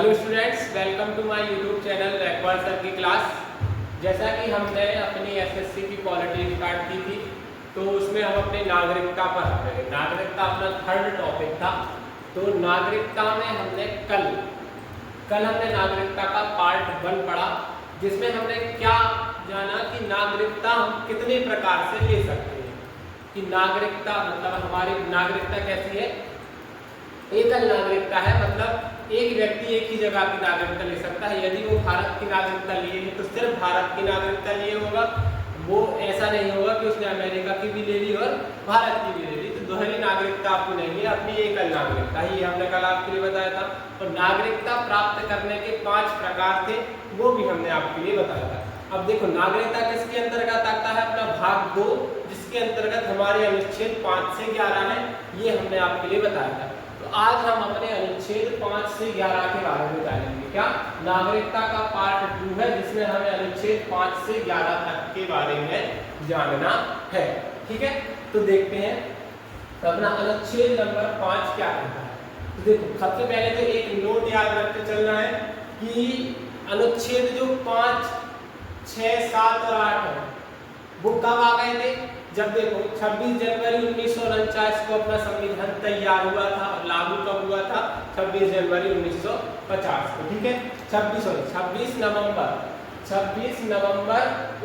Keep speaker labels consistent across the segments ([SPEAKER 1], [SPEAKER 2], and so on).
[SPEAKER 1] Hello students, welcome to my YouTube channel Rakwal sir की क्लास। जैसा कि हमने अपनी एसएससी की पॉलिटी स्टार्ट की थी, तो उसमें हम अपने नागरिकता पर नागरिकता अपना थर्ड टॉपिक था। तो नागरिकता में हमने कल हमने नागरिकता का पार्ट 1 पढ़ा, जिसमें हमने क्या जाना कि नागरिकता हम कितने प्रकार से ले सकते हैं। कि नागरिकता मतलब हमारी नागरिकता कैसी है, एकल नागरिकता है, मतलब एक व्यक्ति एक ही जगह की नागरिकता ले सकता है। यदि वो भारत की नागरिकता लिए है तो सिर्फ भारत की नागरिकता लिए होगा, वो ऐसा नहीं होगा कि उसने अमेरिका की भी ले ली और भारत की भी ले ली। तो दोहरी नागरिकता आपको नहीं है, अपनी एकल नागरिकता ही हमने कल आपके लिए बताया था। और नागरिकता प्राप्त करने के 5 प्रकार थे, वो भी हमने आपके लिए बताया था। अब देखो, नागरिकता किसके अंतर्गत आता है, अपना भाग 2, जिसके अंतर्गत हमारे अनुच्छेद 5 से 11 है, ये हमने आपके लिए बताया था। तो आज हम अपने अनुच्छेद 5 से 11 के बारे में जानेंगे। क्या नागरिकता का पार्ट 2 है, जिसमें हमें अनुच्छेद 5 से 11 तक के बारे में जानना है। ठीक है, तो देखते हैं तो अपना अनुच्छेद नंबर 5 क्या कहता है। तो देखो, सबसे पहले तो एक नोट याद रखते चलना है कि अनुच्छेद जो 5, 6, 7 और 8 है, वो कब आ गए थे। जब देखो 26 जनवरी 1949 को अपना संविधान तैयार हुआ था और लागू कब हुआ था, 26 जनवरी 1950 को। ठीक है, 26 नवंबर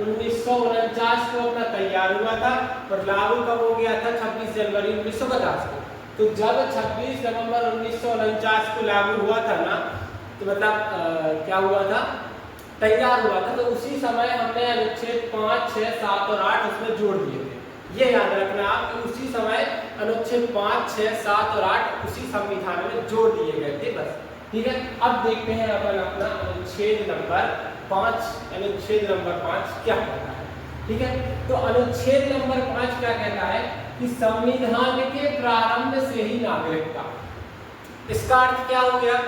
[SPEAKER 1] 1949 को अपना तैयार हुआ था और लागू कब हो गया था, 26 जनवरी 1950 को। तो जब 26 नवंबर 1949 को लागू हुआ था ना, तो मतलब क्या हुआ था, तैयार हुआ था, तो उसी समय हमने अनुच्छेद 5, 6, 7 और 8 उसमें जोड़ दिए थे। ये याद रखना आप कि उसी समय अनुच्छेद 5, 6, 7 और 8 उसी संविधान में जोड़ दिए गए थे, बस। ठीक है, अब देखते हैं अपन अपना अनुच्छेद नंबर 5 क्या कहता है। ठीक है, तो अनुच्छेद नंबर 5 क्या कहता है कि संविधान के प्रारंभ से ही नागरिकता। इसका अर्थ क्या हो गया,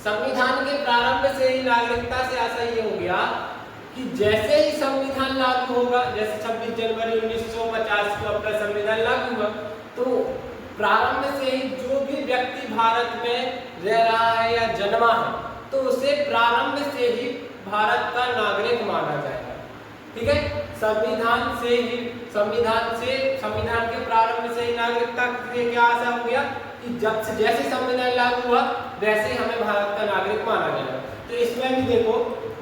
[SPEAKER 1] संविधान के प्रारंभ से ही नागरिकता से ऐसा ये हो गया कि जैसे ही संविधान लागू होगा, जैसे 26 जनवरी 1950 को अपना संविधान लागू हुआ, तो प्रारंभ से ही जो भी व्यक्ति भारत में रह रहा है या जन्मा है, तो उसे प्रारंभ से ही भारत का नागरिक माना जाएगा। ठीक है, संविधान के प्रारंभ से ही नागरिकता के क्या आशा हो गया कि जैसे संविधान लागू हुआ वैसे हमें भारत का नागरिक माना जाएगा। तो इसमें भी देखो,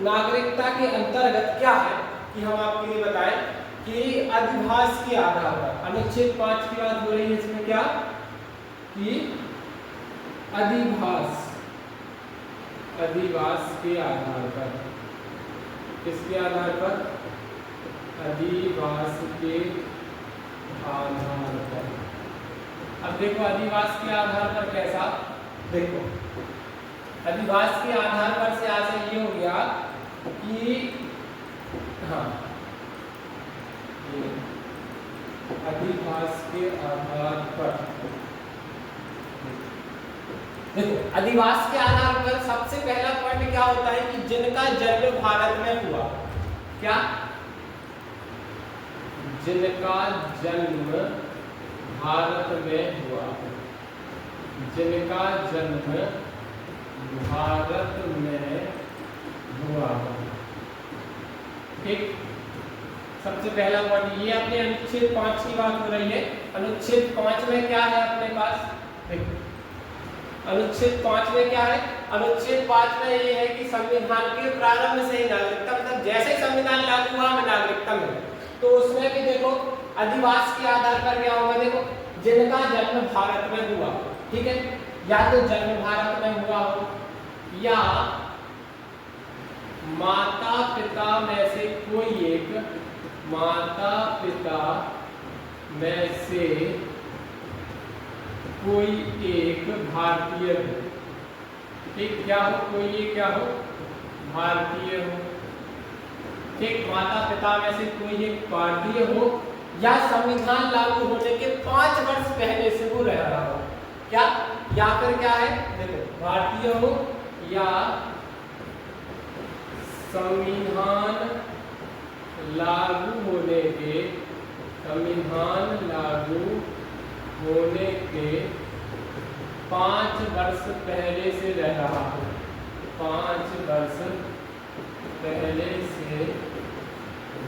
[SPEAKER 1] नागरिकता के अंतर्गत क्या है कि हम आपके लिए बताएं कि अधिवास के आधार पर, अनुच्छेद 5 की बात हो रही है, इसमें क्या कि अधिवास के आधार पर, किसके आधार पर, अधिवास के आधार पर। अब देखो, अधिवास के आधार पर कैसा, देखो अधिवास के आधार पर से आज ये हो गया कि हाँ, अधिवास के आधार पर देखो, अधिवास के आधार पर सबसे पहला पॉइंट क्या होता है कि जिनका जन्म भारत में हुआ, क्या, जिनका जन्म भारत में हुआ, जिनका जन्म भारत में हुआ। ठीक, सबसे पहला पॉइंट ये अपने अनुच्छेद 5 की बात हो रही है। अनुच्छेद 5 में क्या है अपने पास, देखो अनुच्छेद 5 में क्या है, अनुच्छेद 5 में ये है कि संविधान के प्रारंभ से ही नागरिकता, मतलब जैसे ही संविधान लागू हुआ हमें नागरिकता मिली। तो उसमें भी देखो अधिवास के आधार पर क्या होगा, देखो जिनका जन्म भारत में हुआ। ठीक है, या तो जन्म भारत में हुआ हो या माता पिता में से कोई एक, माता पिता में से कोई एक भारतीय हो। ठीक, क्या हो, कोई एक क्या हो, भारतीय हो। ठीक, माता पिता में से कोई एक भारतीय हो या संविधान लागू होने के 5 वर्ष पहले से वो रह रहा हो। क्या, या फिर क्या है, देखो भारतीय हो या संविधान लागू होने के 5 वर्ष पहले से रह रहा हो। 5 वर्ष पहले से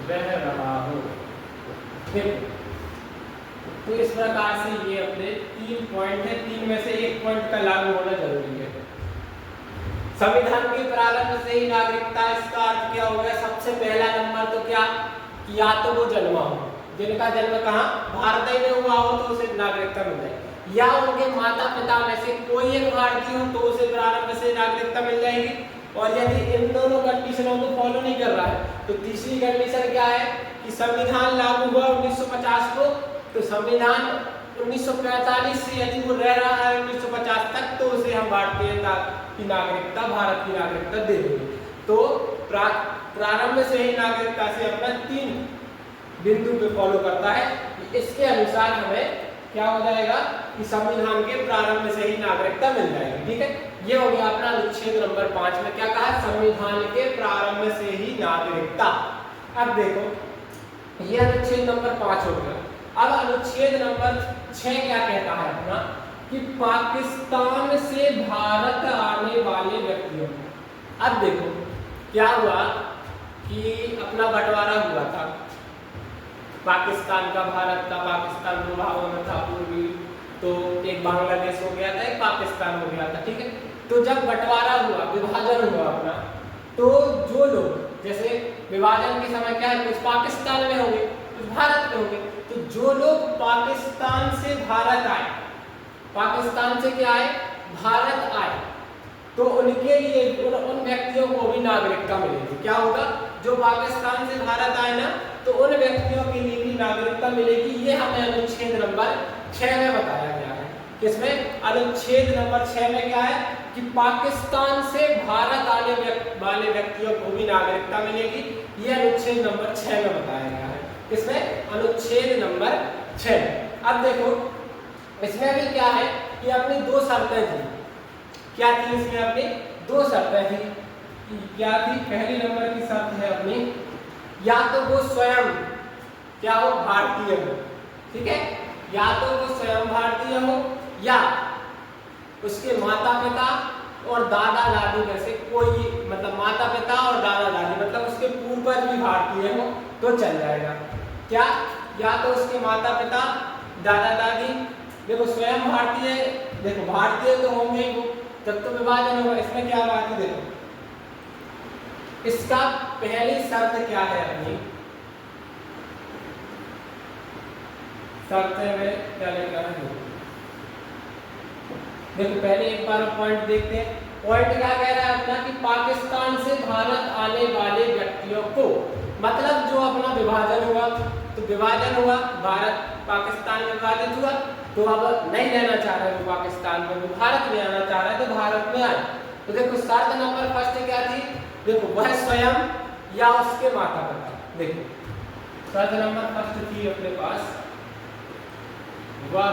[SPEAKER 1] रह रहा हो। ठीक, तो इस प्रकार से ये अपने 3 पॉइंट है, 3 में से 1 पॉइंट का लागू होना जरूरी है। संविधान के प्रारंभ से ही नागरिकता, इसका अर्थ क्या हो गया? सबसे पहला नंबर तो क्या, कि या तो वो जन्मा हो, जिनका जन्म कहाँ, भारत ही में हुआ हो, तो उसे नागरिकता मिल जाए, या उनके माता पिता में से कोई एक भारतीय हो तो उसे प्रारंभ से नागरिकता मिल जाएगी। और यदि इन दोनों कंडीशनों को फॉलो नहीं कर रहा है तो तीसरी कंडीशन क्या है कि संविधान लागू हुआ 1950 को, तो संविधान 1945 से यदि वो रह रहा है 1950 तक तो उसे हम भारतीयता की नागरिकता, भारत की नागरिकता दे देंगे। तो प्रारंभ से ही नागरिकता से अपना 3 बिंदु पे फॉलो करता है। इसके अनुसार हमें क्या हो जाएगा कि संविधान के प्रारंभ से ही नागरिकता मिल जाएगी। ठीक है, ये हो गया अपना अनुच्छेद नंबर 5 में क्या कहा, संविधान के प्रारंभ से ही नागरिकता। अब देखो ये अनुच्छेद नंबर 5 हो गया। अब अनुच्छेद नंबर 6 क्या कहता है अपना, कि पाकिस्तान से भारत आने वाले व्यक्तियों को। अब देखो क्या हुआ कि अपना बंटवारा हुआ था पाकिस्तान का, भारत का, पाकिस्तान दो भागों में था पूर्वी, तो एक बांग्लादेश हो गया था, एक पाकिस्तान हो गया था। ठीक है, तो जब बंटवारा हुआ, विभाजन हुआ अपना, तो जो लोग, जैसे विभाजन के समय क्या है, कुछ पाकिस्तान में होंगे, कुछ भारत में होंगे, तो जो लोग पाकिस्तान से भारत आए, पाकिस्तान से क्या आए, भारत आए, तो उनके लिए उन व्यक्तियों को भी नागरिकता मिलेगी। क्या होगा, जो पाकिस्तान से भारत आए ना, तो उन व्यक्तियों के लिए भी नागरिकता मिलेगी। ये हमें अनुच्छेद नंबर 6 में बताया गया है। किसमें, अनुच्छेद नंबर 6 में क्या है कि पाकिस्तान से भारत आने वाले व्यक्तियों को भी नागरिकता मिलेगी। ये अनुच्छेद नंबर 6 में बताया गया है। इसमें अनुच्छेद नंबर 6। अब देखो इसमें भी क्या है कि अपनी 2 शर्तें थी। क्या थी इसमें, अपनी 2 शर्तें थी। क्या थी, पहली नंबर की शर्त है अपनी, या तो वो स्वयं क्या हो, भारतीय हो। ठीक है, या तो वो स्वयं भारतीय हो, या उसके माता पिता और दादा दादी में से कोई, मतलब माता पिता और दादा दादी, मतलब उसके पूर्वज भी भारतीय हो तो चल जाएगा। क्या, या तो उसके माता पिता, दादा दादी, देखो स्वयं भारतीय, देखो भारतीय तो होंगे ही वो, जब तो विभाजन होगा। इसमें क्या बात है, देखो इसका पहली शर्त क्या है अपनी, शर्त में क्या लिखा है, देखो पहले एक बार पॉइंट देखते हैं। पॉइंट क्या कह रहा है अपना, कि पाकिस्तान से भारत आने वाले व्यक्तियों को, मतलब जो अपना विभाजन हुआ, तो विभाजन हुआ, भारत पाकिस्तान में विभाजित हुआ, तो अब नहीं रहना चाह रहा है वो पाकिस्तान में, वो भारत में आना चाह रहा है, तो भारत में आए। तो देखो शर्त नंबर फर्स्ट क्या थी, देखो वह स्वयं या उसके माता पिता। देखो शर्त नंबर फर्स्ट थी अपने पास, वह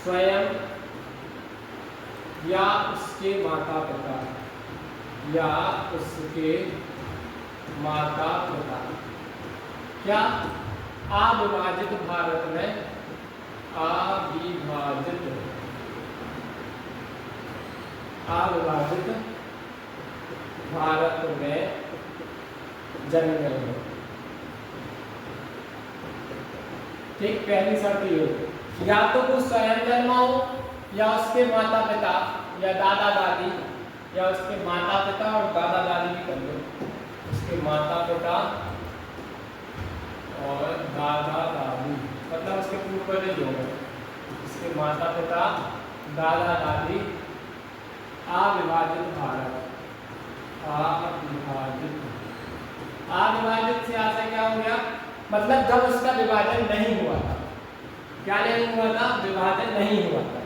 [SPEAKER 1] स्वयं या उसके माता पिता, या उसके माता पिता क्या अविभाजित भारत में, अविभाजित भारत में जन्म गए हो। ठीक, पहली शर्त ये हो, या तो वो स्वयं जन्मा हो, या उसके माता पिता या दादा दादी, या उसके माता पिता और दादा दादी भी कर लो, उसके माता पिता और दादा दादी, मतलब उसके पूर्वज जो है, उसके माता पिता, दादा दादी, अविभाजित भारत, अविभाजित से आशय क्या हो गया, मतलब जब उसका विभाजन नहीं हुआ था। क्या नहीं हुआ था, विभाजन नहीं हुआ था।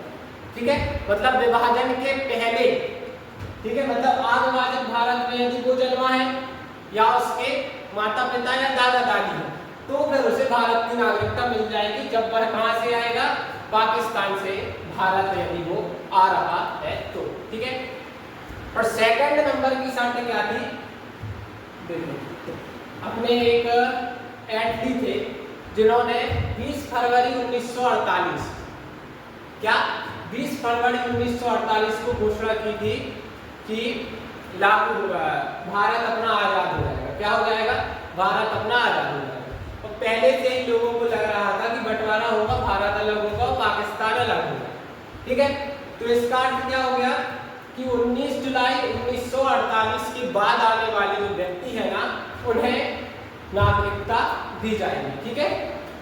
[SPEAKER 1] ठीक है, मतलब विभाजन के पहले। ठीक है, मतलब अविभाजित भारत में यदि वो जन्मा है, या उसके माता पिता या दादा दादी है, तो फिर उसे भारत की नागरिकता मिल जाएगी। जब वह कहां से आएगा, पाकिस्तान से भारत यदि वो आ रहा है तो। ठीक है, और सेकंड नंबर की शर्त क्या थी, देखो अपने एक एंट्री थे जिन्होंने 20 फरवरी 1948, क्या 20 फरवरी 1948 को घोषणा की थी कि लागू हुआ, भारत अपना आज़ाद हो जाएगा। क्या हो जाएगा? भारत अपना आज़ाद हो जाएगा। और पहले से ही लोगों को लग रहा था कि बंटवारा होगा, भारत अलग होगा और पाकिस्तान अलग होगा। ठीक है, तो इसका अर्थ क्या हो गया कि 19 जुलाई 1948 के बाद आने वाले जो व्यक्ति है ना, उन्हें नागरिकता दी जाएगी। ठीक है,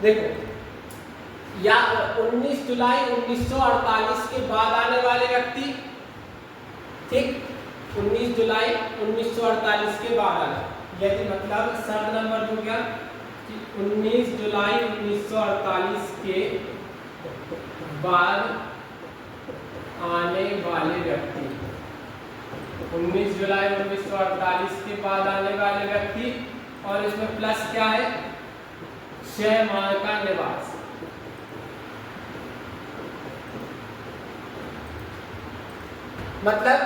[SPEAKER 1] देखो या 19 जुलाई 1948 के बाद आने वाले व्यक्ति, ठीक, 19 जुलाई 1948 के बाद आना, यदि मतलब शर्त नंबर हो गया कि 19 जुलाई 1948 के बाद आने वाले व्यक्ति, 19 जुलाई 1948 के बाद आने वाले व्यक्ति, और इसमें प्लस क्या है, 6 माह का निवास। मतलब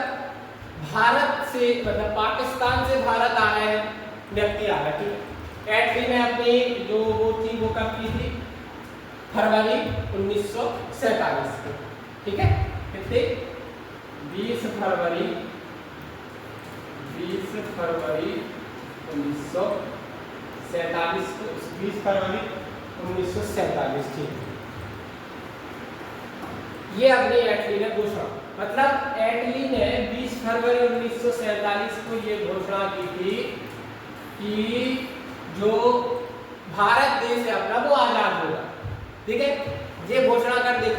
[SPEAKER 1] भारत से, मतलब पाकिस्तान से भारत आ रहे हैं व्यक्ति आ रहे हैं। ठीक, एटली ने अपनी जो वो थी वो कब की थी? फरवरी 1947 को। ठीक है, कितने? 20 फरवरी 1947 को, 20 फरवरी 1947। ठीक, ये अपनी एटली ने घोषणा, मतलब एटली ने 20 फरवरी 1947 को ये घोषणा की थी कि जो भारत देश है अपना वो आजाद होगा। ठीक है, ये घोषणा कर दे।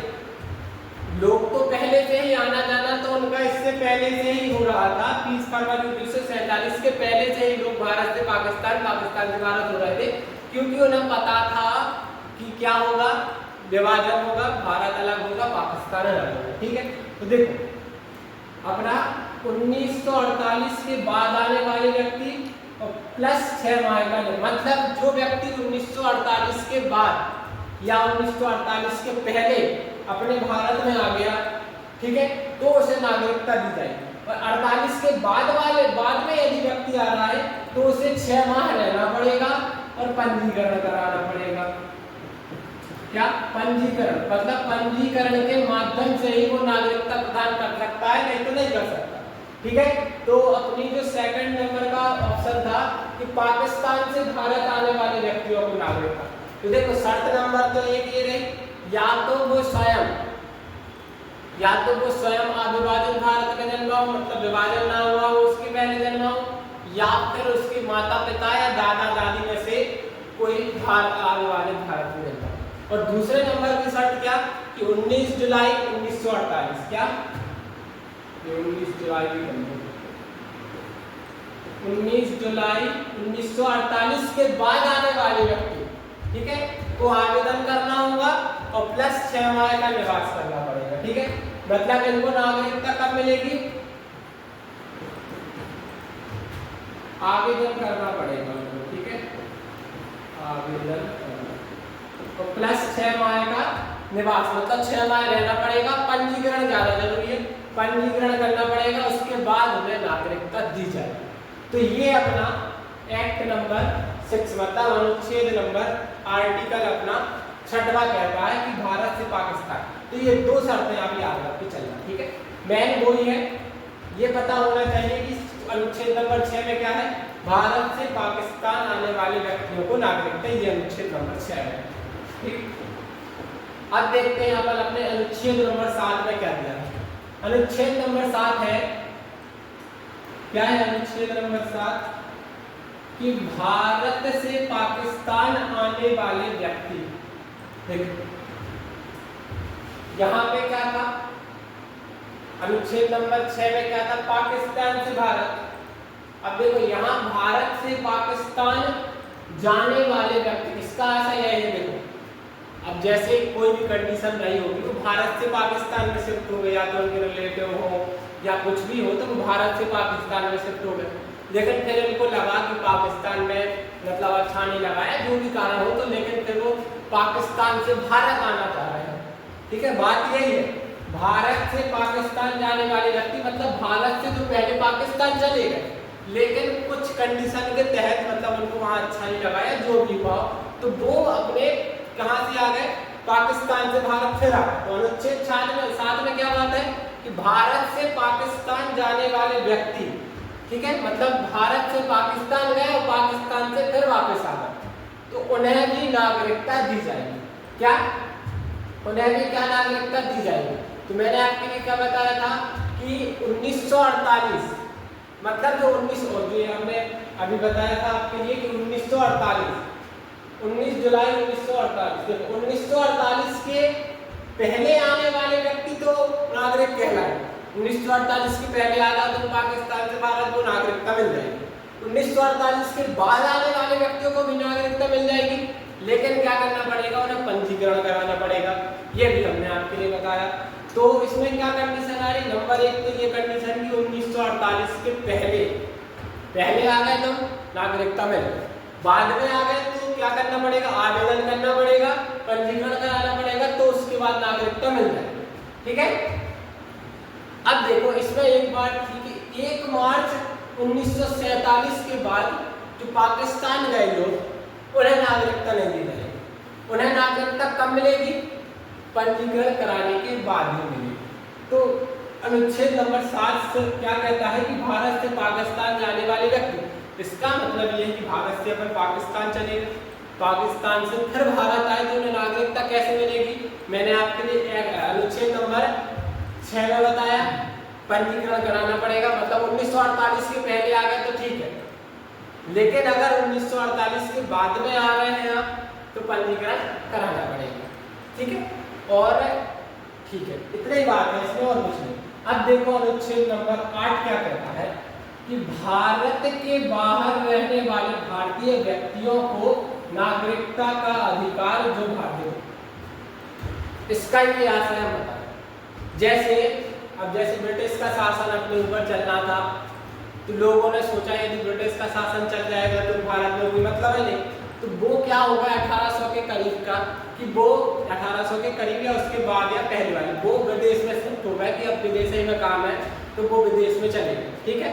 [SPEAKER 1] लोग तो पहले से ही आना जाना तो उनका इससे पहले से ही हो रहा था। 30 फरवरी 1947 के पहले से ही लोग भारत से पाकिस्तान, पाकिस्तान से भारत हो रहे थे, क्योंकि उन्हें पता था कि क्या होगा, विभाजन होगा, भारत अलग होगा, पाकिस्तान अलग होगा। ठीक है, तो देखो अपना 1948 के बाद आने वाले व्यक्ति और प्लस 6 माह का, मतलब जो व्यक्ति 1948 के बाद या 1948 के पहले अपने भारत में आ गया, ठीक है, तो उसे नागरिकता दी जाएगी। और 48 के बाद में यदि व्यक्ति आ रहा है तो उसे 6 माह रहना पड़ेगा और पंजीकरण कराना पड़ेगा। क्या? पंजीकरण, मतलब पंजीकरण के माध्यम से ही वो नागरिकता प्रदान कर सकता है, नहीं तो नहीं कर सकता। ठीक है, तो अपनी जो सेकंड नंबर का ऑप्शन था कि पाकिस्तान से भारत आने वाले व्यक्तियों को नागरिकता, तो देखो शर्त नंबर तो एक ये रही, या तो वो स्वयं अविभाजित भारत का जन्मा हो, मतलब विभाजन ना हुआ हो उसके पहले जन्मा हो, या फिर उसके माता पिता या दादा दादी में से कोई अविभाजित भारत में जन्मा। और दूसरे नंबर की शर्त क्या कि 19 जुलाई 1948, क्या 19 जुलाई की 19 जुलाई 1948 के बाद आने वाले व्यक्ति, ठीक है, को आवेदन करना होगा और प्लस 6 माह का निवास करना पड़ेगा। ठीक है, मतलब इनको नागरिकता कब मिलेगी? आवेदन करना पड़ेगा। ठीक है, आवेदन और प्लस 6 माह का निवास, मतलब 6 माह रहना पड़ेगा। पंजीकरण ज्यादा जरूरी है, पंजीकरण करना पड़ेगा, उसके बाद उन्हें नागरिकता दी जाएगी। तो ये अपना एक्ट नंबर 6, मतलब अनुच्छेद नंबर आर्टिकल अपना 6वां कहता है कि भारत से पाकिस्तान। तो ये 2 शर्तें आप याद रख के चलना। ठीक है, मेन वही है, ये पता होना चाहिए कि अनुच्छेद नंबर 6 में क्या है, भारत से पाकिस्तान आने वाले व्यक्तियों को नागरिकता, ये अनुच्छेद नंबर 6 है। ठीक, अब देखते हैं अपन अपने अनुच्छेद नंबर 7 में क्या दिया है। अनुच्छेद नंबर 7 है, क्या है अनुच्छेद नंबर 7 कि भारत से पाकिस्तान आने वाले व्यक्ति, देखो यहां पे क्या था, अनुच्छेद नंबर 6 में क्या था, पाकिस्तान से भारत। अब देखो यहाँ भारत से पाकिस्तान जाने वाले व्यक्ति, इसका ऐसा यही है, देखो अब जैसे कोई भी कंडीशन नहीं होगी तो भारत से पाकिस्तान में शिफ्ट हो गए, या तो उनके रिलेटिव हो या कुछ भी हो, तो वो भारत से पाकिस्तान में शिफ्ट हो गए। लेकिन फिर उनको लगा कि पाकिस्तान में मतलब अच्छा नहीं लगा है, जो भी कारण हो, तो लेकिन फिर वो पाकिस्तान से भारत आना चाह रहे हैं। ठीक है, बात यही है, भारत से पाकिस्तान जाने वाले व्यक्ति, मतलब भारत से तो पहले पाकिस्तान चले गए, लेकिन कुछ कंडीशन के तहत मतलब उनको वहाँ अच्छा नहीं लगा या जो भी हुआ, तो वो अपने कहाँ से आ गए, पाकिस्तान से भारत फिर आ गए। तो अनुच्छेद 7 में क्या बात है कि भारत से पाकिस्तान जाने वाले व्यक्ति, ठीक है, मतलब भारत से पाकिस्तान गए और पाकिस्तान से फिर वापस आ गए, तो उन्हें भी नागरिकता दी जाएगी। क्या? उन्हें भी क्या नागरिकता दी जाएगी? तो मैंने आपके लिए क्या बताया था कि 1948, मतलब जो 19 और जो हमने अभी बताया था आपके लिए कि 1948, 19 जुलाई 1948, देखो 1948 के पहले आने वाले व्यक्ति तो नागरिक कहलाए। 1948 के पहले आया तो पाकिस्तान से भारत को नागरिकता मिल जाएगी। 1948 के बाद आने वाले व्यक्तियों को भी नागरिकता मिल जाएगी, लेकिन क्या करना पड़ेगा? उन्हें पंजीकरण कराना पड़ेगा। ये भी हमने आपके लिए बताया। तो इसमें क्या कंडीशन आ रही? नंबर 1 तो ये कंडीशन की 1948 के पहले आ गए तो नागरिकता मिल गई, बाद में आ गए तो क्या करना पड़ेगा? आवेदन करना पड़ेगा, पंजीकरण कराना पड़ेगा, तो उसके बाद नागरिकता मिल जाएगी। ठीक है। अब देखो इसमें एक बात थी कि 1 मार्च 1947 के बाद जो पाकिस्तान गए लोग उन्हें नागरिकता नहीं दी जाएगी। उन्हें नागरिकता कब मिलेगी? पंजीकरण कराने के बाद ही मिलेगी। तो अनुच्छेद नंबर 7 से क्या कहता है कि भारत से पाकिस्तान जाने वाले व्यक्ति, इसका मतलब ये है कि भारत से अपन पाकिस्तान चले, पाकिस्तान से फिर भारत आए तो उन्हें नागरिकता कैसे मिलेगी? मैंने आपके लिए अनुच्छेद नंबर 6 में बताया, पंजीकरण कराना पड़ेगा। मतलब 1948 के पहले आ गए तो ठीक है, लेकिन अगर 1948 के बाद में आ रहे हैं आप तो पंजीकरण कराना पड़ेगा। ठीक है, और ठीक है, इतनी ही बात है इसमें और कुछ नहीं। अब देखो अनुच्छेद नंबर 8 क्या कहता है कि भारत के बाहर रहने वाले भारतीय व्यक्तियों को नागरिकता का अधिकार जो भारतीय, इसका ये आशय हम बताएं। जैसे ब्रिटिश का शासन अपने ऊपर चलना था, तो लोगों ने सोचा यदि ब्रिटिश का शासन चल जाएगा तो भारत में कोई मतलब है नहीं, तो वो क्या होगा 1800 के करीब का, कि वो 1800 के करीब या उसके बाद या पहले वाले वो विदेश में शिफ्ट हो गए कि अब विदेश ही में काम है, तो वो विदेश में चले गए। ठीक है,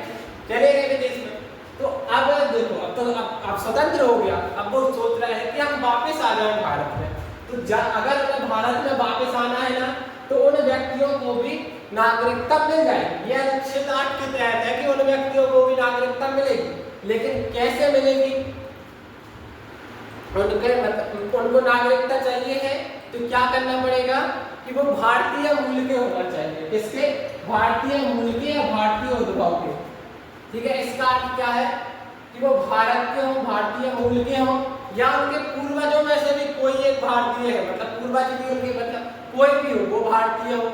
[SPEAKER 1] चले गए विदेश में। तो अब देखो अब स्वतंत्र हो गया, अब वो सोच रहे हैं कि हम वापस आ जाएं भारत में। तो अगर उन्हें भारत में वापस आना है ना, तो उन व्यक्तियों को भी नागरिकता मिल जाएगी। यह अनुच्छेद 8 के तहत है कि उन व्यक्तियों को भी नागरिकता मिलेगी, लेकिन कैसे मिलेगी? उनको नागरिकता चाहिए है तो क्या करना पड़ेगा कि वो भारतीय मूल के होना चाहिए। किसके? भारतीय मूल के या भारतीय उद्भव के। ठीक है, इसका अर्थ क्या है कि वो भारत के हों, भारतीय मूल के हों, या उनके पूर्वजों में से भी कोई एक भारतीय है, मतलब पूर्वज भी उनके, मतलब कोई भी हो वो भारतीय हो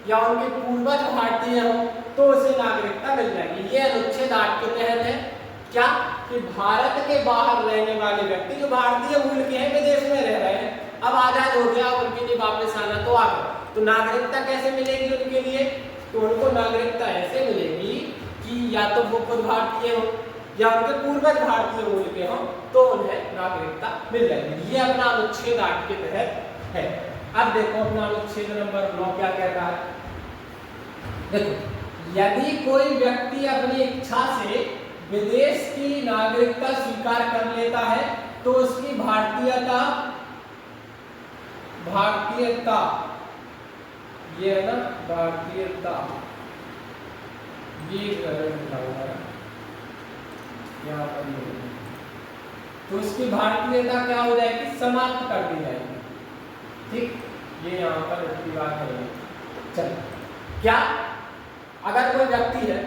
[SPEAKER 1] या उनके पूर्वज भारतीय हो, तो उसे नागरिकता मिल जाएगी। ये अनुच्छेद 8 के तहत है। क्या? कि भारत के बाहर रहने वाले व्यक्ति जो भारतीय मूल के हैं, विदेश में रह रहे हैं, अब आजाद हो गया, उनके लिए वापस आना तो आ गया, तो नागरिकता कैसे मिलेगी उनके लिए? तो उनको नागरिकता ऐसे मिलेगी कि या तो वो खुद भारतीय हो या उनके पूर्वज भारतीय मूल के हों, तो उन्हें नागरिकता मिल जाएगी। ये अपना अनुच्छेद 8 के तहत है। अब देखो अपना अनुच्छेद नंबर 9 क्या कहता है। देखो, यदि कोई व्यक्ति अपनी इच्छा से विदेश की नागरिकता स्वीकार कर लेता है तो उसकी भारतीयता ये है ना, भारतीयता ये यहाँ पर तो उसकी भारतीयता क्या हो जाएगी? समाप्त कर दी जाएगी। ठीक, ये यहाँ पर इसकी बात है। चलो, क्या अगर कोई व्यक्ति है,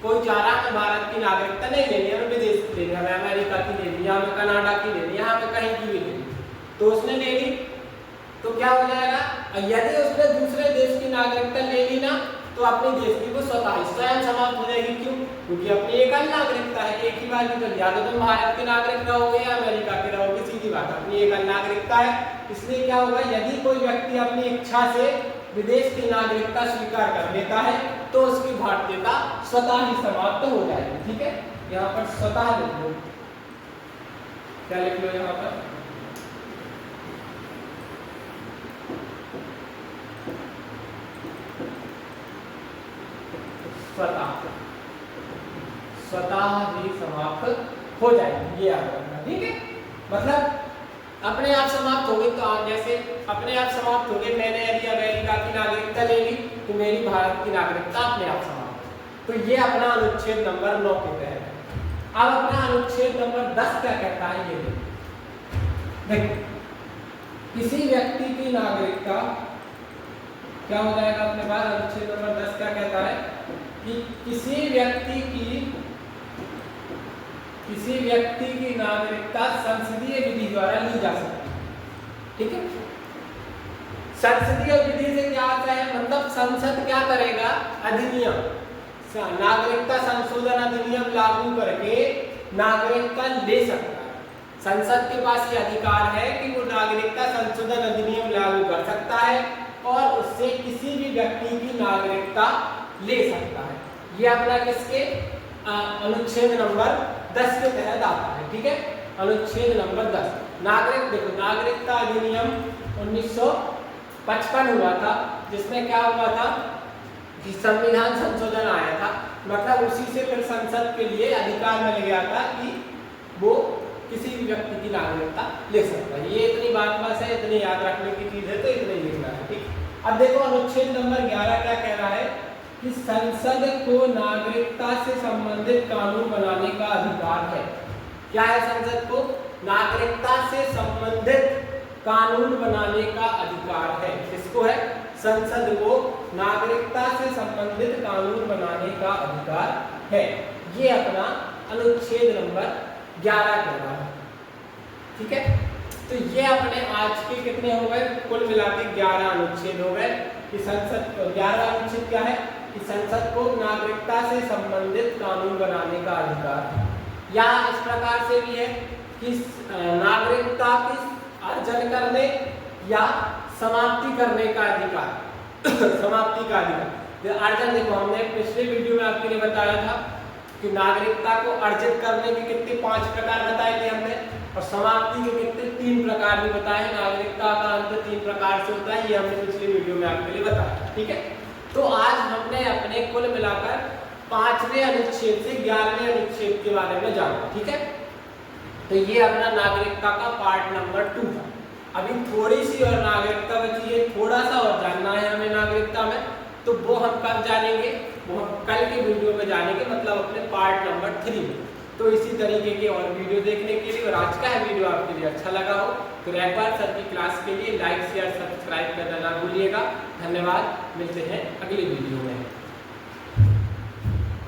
[SPEAKER 1] कोई चाह रहा है भारत की नागरिकता नहीं लेनी, हमें विदेश की लेनी, हमें अमेरिका की लेनी, या हमें कनाडा की लेनी, या हमें कहीं की भी लेनी, तो उसने ले ली तो क्या हो जाएगा? यदि उसने दूसरे देश की नागरिकता ले ली ना, तो अपने देश की वो स्वयं समाप्त हो जाएगी। क्यों? क्योंकि अपनी एक अन्य नागरिकता है, एक ही बात की, या तो तुम भारत के नागरिक रहोगे या अमेरिका के रहोगे, सीधी बात, अपनी एक अन्य नागरिकता है। इसलिए क्या होगा, यदि कोई व्यक्ति अपनी इच्छा से विदेश की नागरिकता स्वीकार कर लेता है तो उसकी भारतीयता स्वतः ही समाप्त हो जाएगी। ठीक है, यहाँ पर स्वतः लिख लो। क्या लिख लो यहाँ पर? स्वतः ही समाप्त हो जाएगी। ये याद रखना। ठीक है, मतलब अपने आप समाप्त हो गई। तो जैसे अपने आप समाप्त हो गई, मैंने यदि अमेरिका की नागरिकता ले ली तो मेरी भारत की नागरिकता अपने आप समाप्त। तो ये अपना अनुच्छेद नंबर 9 के तहत है। अब अपना अनुच्छेद नंबर 10 क्या कहता है ये देखो, किसी व्यक्ति की नागरिकता क्या हो जाएगा अपने पास, अनुच्छेद नंबर 10 क्या कहता है कि किसी व्यक्ति की नागरिकता संसदीय विधि द्वारा ली जा सकती है। ठीक है, संसदीय विधि से क्या आता है, मतलब संसद क्या करेगा, अधिनियम, नागरिकता संशोधन अधिनियम लागू करके नागरिकता ले सकता है। संसद के पास ये अधिकार है कि वो नागरिकता संशोधन अधिनियम लागू कर सकता है और उससे किसी भी व्यक्ति की नागरिकता ले सकता है। ये अपना किसके अनुच्छेद नंबर 10 के तहत आता है। ठीक है, अनुच्छेद नंबर 10 देखो नागरिकता अधिनियम 1955 हुआ था, जिसमें क्या हुआ था कि संविधान संशोधन आया था, मतलब उसी से फिर संसद के लिए अधिकार मिल गया था कि वो किसी भी व्यक्ति की नागरिकता ले सकता है। ये इतनी बात बस है, इतनी याद रखने की चीज है, तो इतने लिखना है। ठीक, अब देखो अनुच्छेद नंबर 11 क्या कह रहा है कि संसद को नागरिकता से संबंधित कानून बनाने का अधिकार है। क्या है, संसद को नागरिकता से संबंधित कानून बनाने का अधिकार है। किसको है, संसद को नागरिकता से संबंधित कानून बनाने का अधिकार है। ये अपना अनुच्छेद नंबर 11 कह रहा है। ठीक है, तो ये अपने आज के कितने हो गए, कुल मिला के 11 अनुच्छेद हो गए कि संसद 11 अनुच्छेद क्या है कि संसद को नागरिकता से संबंधित कानून बनाने का अधिकार है। या इस प्रकार से भी है कि नागरिकता की अर्जन करने या समाप्ति करने का अधिकार समाप्ति का अधिकार। अर्जन देखो, हमने पिछले वीडियो में आपके लिए बताया था कि नागरिकता को अर्जित करने के कितने 5 प्रकार बताए थे हमने, और समाप्ति के कितने 3 प्रकार भी बताए। नागरिकता का अंत 3 प्रकार से होता है, ये हमने पिछले वीडियो में आपके लिए बताया। ठीक है, तो आज हमने अपने कुल मिलाकर 5वें अनुच्छेद से 11वें अनुच्छेद के बारे में जाना। ठीक है, तो ये अपना नागरिकता का पार्ट नंबर 2 था। अभी थोड़ी सी और नागरिकता बची है, थोड़ा सा और जानना है हमें नागरिकता में, तो वो हम कब जानेंगे, वो हम कल के वीडियो में जानेंगे, मतलब अपने पार्ट नंबर 3 में। तो इसी तरीके के और वीडियो देखने के लिए, और आज का वीडियो आपके लिए अच्छा लगा हो तो रैकवार सर की क्लास के लिए लाइक शेयर सब्सक्राइब करना ना भूलिएगा। धन्यवाद, मिलते हैं अगले वीडियो में।